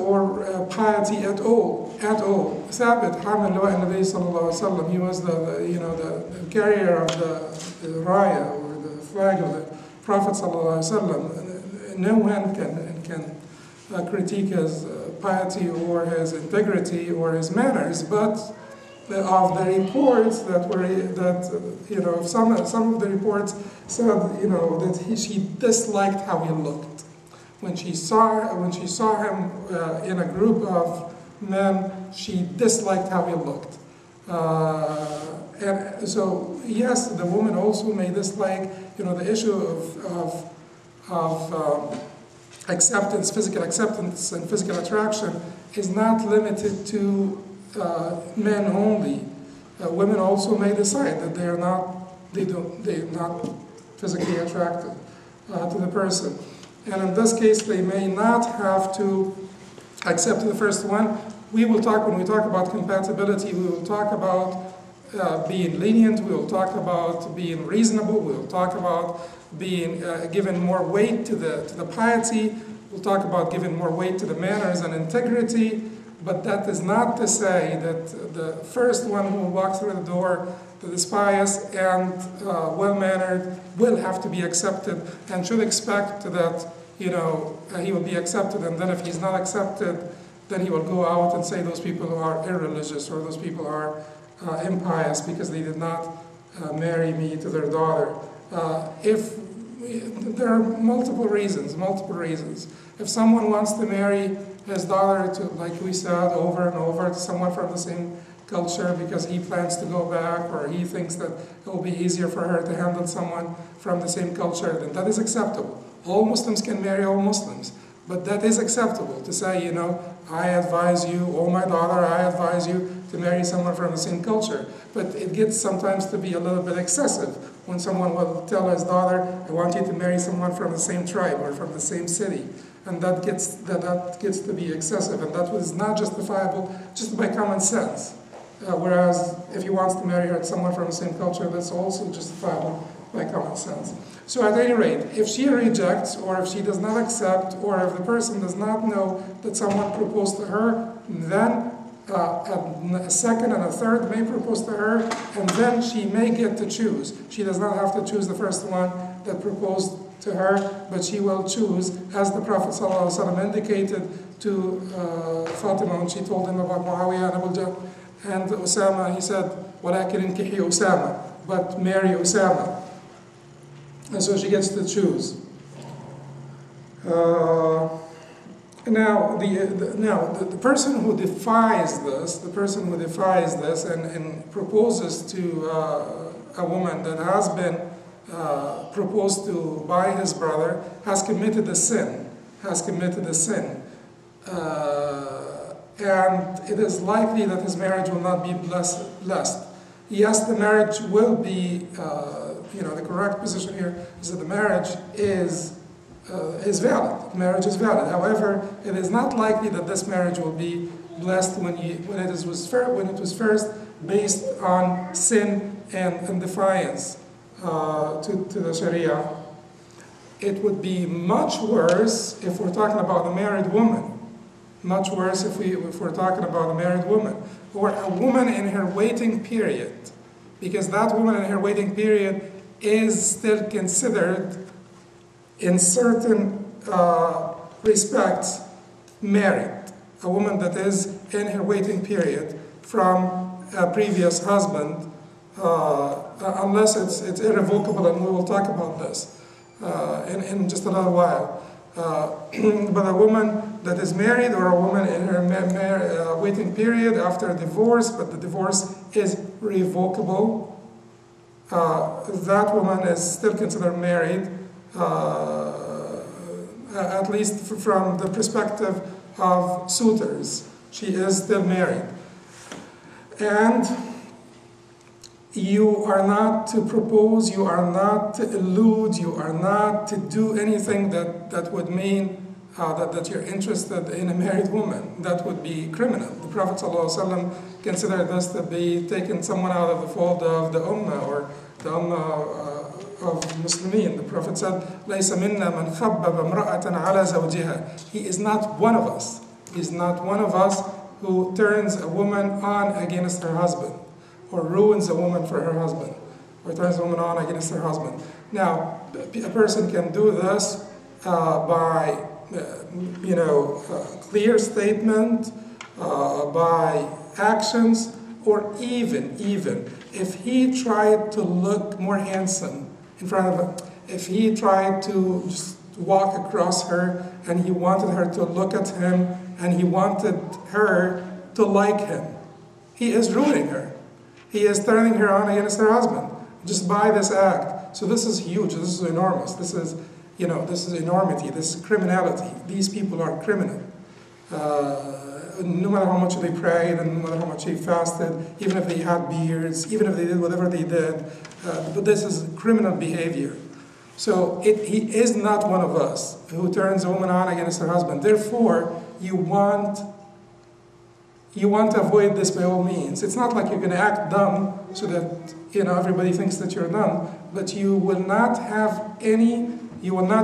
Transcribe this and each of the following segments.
or piety at all, at all. Thabit, Hamil Liwa Nabi sallallahu alaihi wasallam, he was the carrier of the raya, or the flag of the Prophet sallallahu alaihi wasallam. No one can critique his piety or his integrity or his manners, but of the reports some of the reports said that she disliked how he looked. When she saw him in a group of men, she disliked how he looked. And so yes, the woman also may dislike the issue of acceptance, physical acceptance and physical attraction is not limited to men only. Women also may decide that they're not physically attracted to the person, and in this case they may not have to accept the first one. When we talk about compatibility, we will talk about being lenient, we will talk about being reasonable, we will talk about being given more weight to the piety, we'll talk about giving more weight to the manners and integrity. But that is not to say that the first one who will walk through the door, that is pious and well-mannered, will have to be accepted and should expect that he will be accepted, and then if he's not accepted, then he will go out and say those people are irreligious or those people are impious because they did not marry me to their daughter. If there are multiple reasons. If someone wants to marry his daughter to, like we said, over and over, to someone from the same culture because he plans to go back, or he thinks that it will be easier for her to handle someone from the same culture, then that is acceptable. All Muslims can marry all Muslims, but that is acceptable to say, I advise you, oh my daughter, I advise you to marry someone from the same culture. But it gets sometimes to be a little bit excessive when someone will tell his daughter, I want you to marry someone from the same tribe or from the same city. And that gets to be excessive, and that was not justifiable just by common sense. Whereas if he wants to marry someone from the same culture, that's also justifiable by common sense. So at any rate, if she rejects, or if she does not accept, or if the person does not know that someone proposed to her, then a second and a third may propose to her, and then she may get to choose. She does not have to choose the first one that proposed to her, but she will choose, as the Prophet ﷺ indicated to Fatima when she told him about Muawiyah and Abu Jahl and Usama. He said, وَلَكِنْ انْكِحِي Usama, but marry Usama. And so she gets to choose. Now the person who defies this, and proposes to a woman that has been proposed to by his brother, has committed a sin. And it is likely that his marriage will not be blessed. Yes, the marriage will be, the correct position here is that the marriage is valid. Marriage is valid. However, it is not likely that this marriage will be blessed when it was first based on sin and defiance to the Sharia. It would be much worse if we're talking about a married woman. Much worse if we're talking about a married woman, or a woman in her waiting period, because that woman in her waiting period is still considered, in certain respects, married. A woman that is in her waiting period from a previous husband, unless it's irrevocable, and we will talk about this in just a little while. But a woman that is married, or a woman in her waiting period after a divorce, but the divorce is revocable, that woman is still considered married, at least from the perspective of suitors. She is still married. And you are not to propose, you are not to elude, you are not to do anything that would mean that you're interested in a married woman. That would be criminal. The Prophet ﷺ considered this to be taking someone out of the fold of the Ummah, or the Ummah of Muslimin. The Prophet said, لَيْسَ مِنَّا مَنْ خَبَّبَ امْرَأَةً عَلَى زَوْجِهَا. He is not one of us. He's not one of us who turns a woman on against her husband, or ruins a woman for her husband, or turns a woman on against her husband. Now, a person can do this by, clear statement, by actions, or even if he tried to look more handsome in front of her, if he tried to just walk across her and he wanted her to look at him and he wanted her to like him, he is ruining her. He is turning her on against her husband just by this act. So this is huge. This is enormous. This is, this is enormity. This is criminality. These people are criminal. No matter how much they prayed and no matter how much they fasted, even if they had beards, even if they did whatever they did, but this is criminal behavior. So he is not one of us who turns a woman on against her husband. Therefore, you want to avoid this by all means. It's not like you're going to act dumb so that everybody thinks that you're dumb, but you will not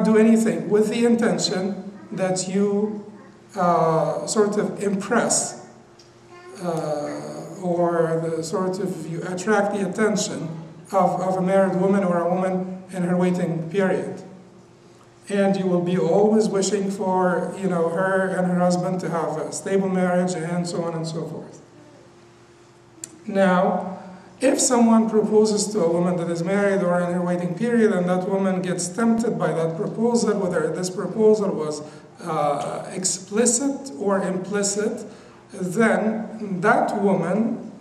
do anything with the intention that you sort of impress you attract the attention of a married woman or a woman in her waiting period. And you will be always wishing for her and her husband to have a stable marriage and so on and so forth. Now, if someone proposes to a woman that is married or in her waiting period and that woman gets tempted by that proposal, whether this proposal was explicit or implicit, then that woman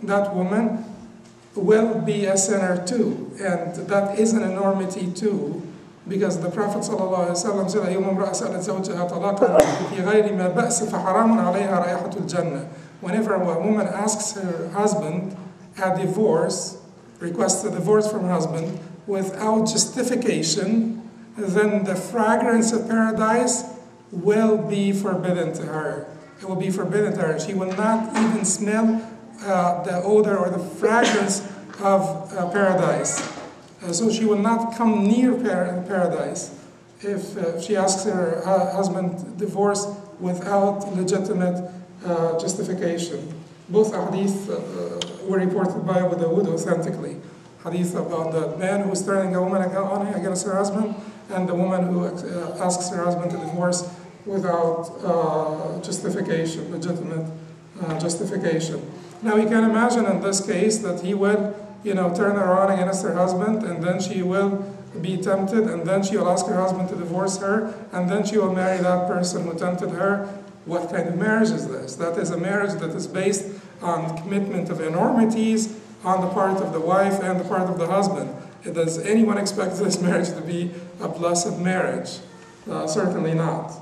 will be a sinner too, and that is an enormity too, because the Prophet ﷺ said, أيما امرأة سألت زوجها طلاقا في غير ما بأس فحرام عليها رائحة الجنة. Whenever a woman asks her husband a divorce, requests a divorce from her husband without justification, then the fragrance of paradise will be forbidden to her. It will be forbidden to her. She will not even smell the odor or the fragrance of paradise. So she will not come near paradise if she asks her husband divorce without legitimate justification. Both hadith were reported by Abu Dawud authentically. Hadith about the man who is turning a woman on against her husband and the woman who asks her husband to divorce without justification, legitimate justification. Now you can imagine in this case that he will turn her on against her husband, and then she will be tempted, and then she will ask her husband to divorce her, and then she will marry that person who tempted her. What kind of marriage is this? That is a marriage that is based on commitment of enormities on the part of the wife and the part of the husband. Does anyone expect this marriage to be a blessed marriage? Certainly not.